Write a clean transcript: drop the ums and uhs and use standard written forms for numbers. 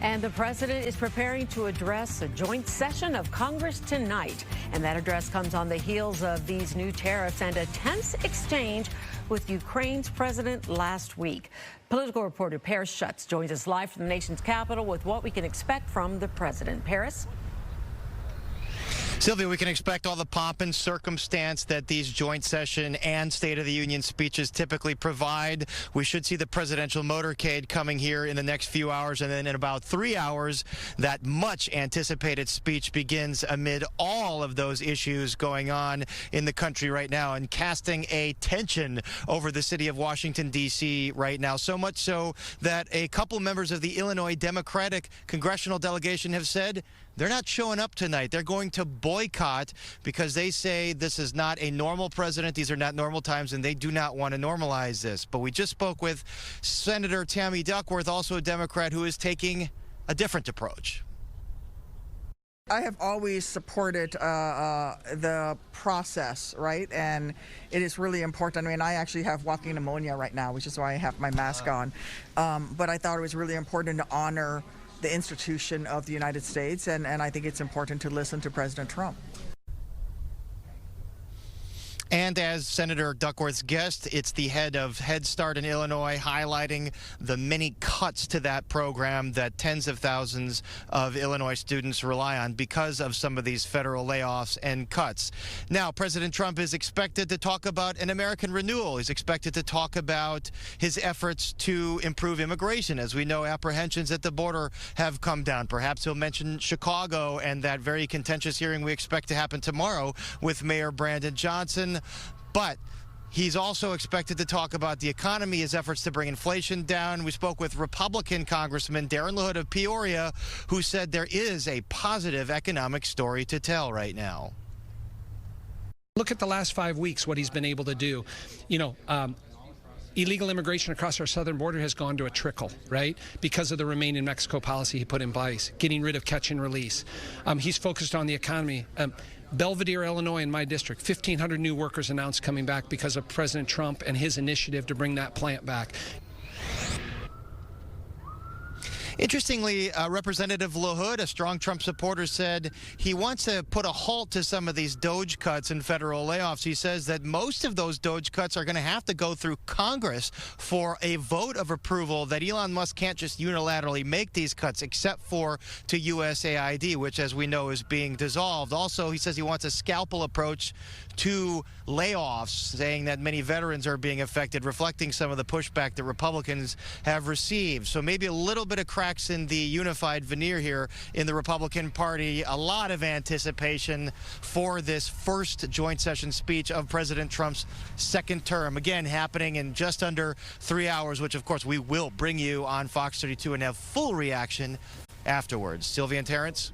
And the president is preparing to address a joint session of Congress tonight. And that address comes on the heels of these new tariffs and a tense exchange with Ukraine's president last week. Political reporter Paris Schutz joins us live from the nation's capital with what we can expect from the president. Paris? Sylvia, we can expect all the pomp and circumstance that these joint session and State of the Union speeches typically provide. We should see the presidential motorcade coming here in the next few hours, and then in about 3 hours, that much anticipated speech begins amid all of those issues going on in the country right now and casting a tension over the city of Washington, D.C. right now. So much so that a couple members of the Illinois Democratic congressional delegation have said they're not showing up tonight. They're going to boycott because they say this is not a normal president. These are not normal times, and they do not want to normalize this. But we just spoke with Senator Tammy Duckworth, also a Democrat, who is taking a different approach. I have always supported the process, right? And it is really important. I mean, I actually have walking pneumonia right now, which is why I have my mask on. But I thought it was really important to honor the institution of the United States, and I think it's important to listen to President Trump. And as Senator Duckworth's guest, it's the head of Head Start in Illinois highlighting the many cuts to that program that tens of thousands of Illinois students rely on because of some of these federal layoffs and cuts. Now, President Trump is expected to talk about an American renewal. He's expected to talk about his efforts to improve immigration. As we know, apprehensions at the border have come down. Perhaps he'll mention Chicago and that very contentious hearing we expect to happen tomorrow with Mayor Brandon Johnson. But he's also expected to talk about the economy, his efforts to bring inflation down. We spoke with Republican Congressman Darren LaHood of Peoria, who said there is a positive economic story to tell right now. Look at the last 5 weeks, what he's been able to do. Illegal immigration across our southern border has gone to a trickle, right? Because of the Remain in Mexico policy he put in place, getting rid of catch and release. He's focused on the economy. Belvedere, Illinois, in my district, 1,500 new workers announced coming back because of President Trump and his initiative to bring that plant back. Interestingly, Representative LaHood, a strong Trump supporter, said he wants to put a halt to some of these DOGE cuts and federal layoffs. He says that most of those DOGE cuts are going to have to go through Congress for a vote of approval, that Elon Musk can't just unilaterally make these cuts except for to USAID, which, as we know, is being dissolved. Also, he says he wants a scalpel approach to layoffs, saying that many veterans are being affected, reflecting some of the pushback that Republicans have received. So maybe a little bit of cracks in the unified veneer here in the Republican Party. A lot of anticipation for this first joint session speech of President Trump's second term. Again, happening in just under 3 hours, which, of course, we will bring you on Fox 32 and have full reaction afterwards. Sylvia and Terrence?